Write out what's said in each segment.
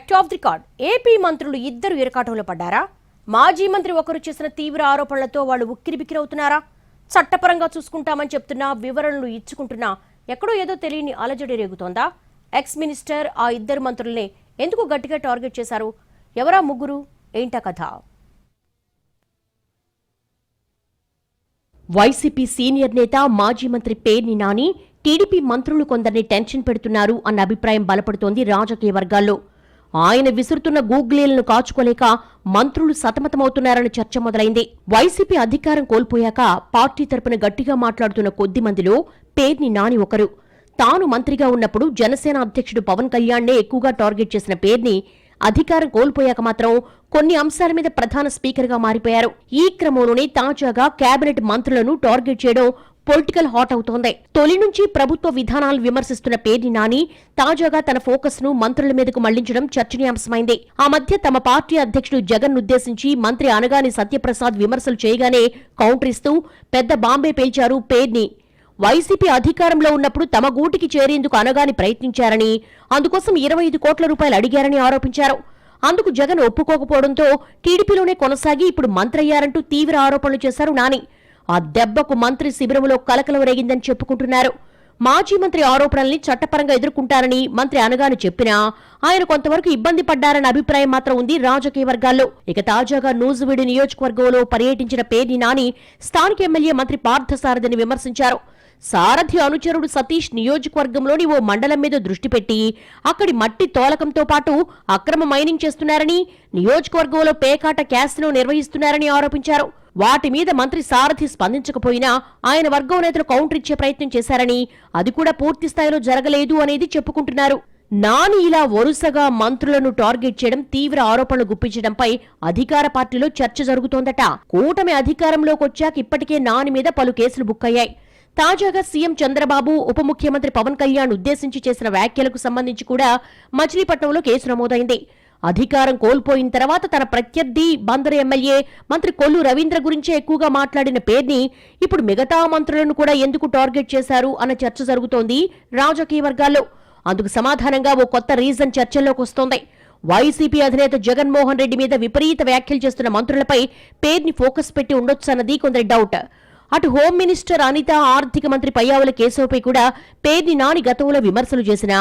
Fact of the card. AP మంత్రులు ఇద్దరు ఇరకాటంలో పడ్డారా? మాజీ మంత్రి ఒకరు చేసిన తీవ్ర ఆరోపణలతో వాళ్ళు ఉక్కిరిబిక్కిరవుతున్నారా? చట్టపరంగా చూసుకుంటామని చెప్తున్నా, వివరణలు ఇచ్చుకుంటున్నా ఎక్కడో ఏదో తెలియని అలజడి రేగుతోందా? ఎక్స్ మినిస్టర్ ఆ ఇద్దరు మంత్రుల్ని ఎందుకు గట్టిగా టార్గెట్ చేశారు? ఎవరా ముగ్గురు? ఏంటా కథ? వైసీపీ సీనియర్ నేత మాజీ మంత్రి పేర్ని నాని టీడీపీ మంత్రులు కొందరిని టెన్షన్ పెడుతున్నారు అన్న అభిప్రాయం బలపడుతోంది రాజకీయ వర్గాల్లో. ఆయన విసురుతున్న గూగ్లీలను కాచుకోలేక మంత్రులు సతమతమవుతున్నారన్న చర్చ మొదలైంది. వైసీపీ అధికారం కోల్పోయాక పార్టీ తరపున గట్టిగా మాట్లాడుతున్న కొద్ది మందిలో పేర్ని నాని ఒకరు. తాను మంత్రిగా ఉన్నప్పుడు జనసేన అధ్యక్షుడు పవన్ కళ్యాణ్నే ఎక్కువగా టార్గెట్ చేసిన పేర్ని అధికారం కోల్పోయాక మాత్రం కొన్ని అంశాల మీద ప్రధాన స్పీకర్గా మారిపోయారు. ఈ క్రమంలోనే తాజాగా కేబినెట్ మంత్రులను టార్గెట్ చేయడం పొలిటికల్ హాట్ అవుతోంది. తొలి నుంచి ప్రభుత్వ విధానాలు విమర్శిస్తున్న పేర్ని నాని తాజాగా తన ఫోకస్ ను మంత్రుల మీదకు మళ్లించడం చర్చనీయాంశమైంది. ఆ మధ్య తమ పార్టీ అధ్యక్షుడు జగన్ ఉద్దేశించి మంత్రి అనగాని సత్యప్రసాద్ విమర్శలు చేయగానే కౌంటర్ ఇస్తూ పెద్ద బాంబే పేల్చారు పేర్ని. వైసీపీ అధికారంలో ఉన్నప్పుడు తమ గూటికి చేరేందుకు అనగాని ప్రయత్నించారని, అందుకోసం 25 కోట్ల రూపాయలు అడిగారని ఆరోపించారు. అందుకు జగన్ ఒప్పుకోకపోవడంతో టీడీపీలోనే కొనసాగి ఇప్పుడు మంత్రి అయ్యారంటూ తీవ్ర ఆరోపణలు చేశారు నాని. ఆ దెబ్బకు మంత్రి శిబిరంలో కలకలం రేగిందని చెప్పుకుంటున్నారు. మాజీ మంత్రి ఆరోపణల్ని చట్టపరంగా ఎదుర్కొంటారని మంత్రి అనగాని చెప్పినా ఆయన కొంతవరకు ఇబ్బంది పడ్డారన్న అభిప్రాయం మాత్రం ఉంది రాజకీయ వర్గాల్లో. ఇక తాజాగా నూజివీడు నియోజకవర్గంలో పర్యటించిన పేర్ని నాని స్థానిక ఎమ్మెల్యే మంత్రి పార్థసారథిని విమర్శించారు. సారథి అనుచరుడు సతీష్ నియోజకవర్గంలోని ఓ మండలం మీద దృష్టి పెట్టి అక్కడి మట్టి తోలకంతో పాటు అక్రమ మైనింగ్ చేస్తున్నారని, నియోజకవర్గంలో పేకాట క్యాసినో నిర్వహిస్తున్నారని ఆరోపించారు. వాటి మీద మంత్రి సారథి స్పందించకపోయినా ఆయన వర్గం నేతలు కౌంటర్ ఇచ్చే ప్రయత్నం చేశారని, అది కూడా పూర్తి స్థాయిలో జరగలేదు అనేది చెప్పుకుంటున్నారు. నాని ఇలా వరుసగా మంత్రులను టార్గెట్ చేయడం, తీవ్ర ఆరోపణలు గుప్పించడంపై అధికార పార్టీలో చర్చ జరుగుతోందట. కూటమి అధికారంలోకి వచ్చాక ఇప్పటికే నాని మీద పలు కేసులు బుక్కయ్యాయి. తాజాగా సీఎం చంద్రబాబు, ఉప ముఖ్యమంత్రి పవన్ కళ్యాణ్ ఉద్దేశించి చేసిన వ్యాఖ్యలకు సంబంధించి కూడా మచిలీపట్నంలో కేసు నమోదైంది. అధికారం కోల్పోయిన తర్వాత తన ప్రత్యర్థి బందరు ఎమ్మెల్యే మంత్రి కొల్లు రవీంద్ర గురించే ఎక్కువగా మాట్లాడిన పేర్ని ఇప్పుడు మిగతా మంత్రులను కూడా ఎందుకు టార్గెట్ చేశారు అన్న చర్చ జరుగుతోంది రాజకీయ వర్గాల్లో. అందుకు సమాధానంగా ఓ కొత్త రీజన్ చర్చల్లోకి వస్తోంది. వైసీపీ అధినేత జగన్మోహన్ రెడ్డి మీద విపరీత వ్యాఖ్యలు చేస్తున్న మంత్రులపై పేర్ని ఫోకస్ పెట్టి ఉండొచ్చన్నది కొందరి డౌట్. అటు హోం మినిస్టర్ అనిత, ఆర్థిక మంత్రి పయ్యావుల కేశవపై కూడా పేర్ని నాని గతంలో విమర్శలు చేసినా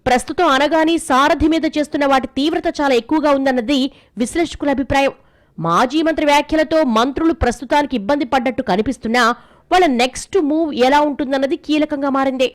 ప్రస్తుతం అనగాని సారథి మీద చేస్తున్న వాటి తీవ్రత చాలా ఎక్కువగా ఉందన్నది విశ్లేషకుల అభిప్రాయం. మాజీ మంత్రి వ్యాఖ్యలతో మంత్రులు ప్రస్తుతానికి ఇబ్బంది పడ్డట్టు కనిపిస్తున్నా వాళ్ళ నెక్స్ట్ మూవ్ ఎలా ఉంటుందన్నది కీలకంగా మారింది.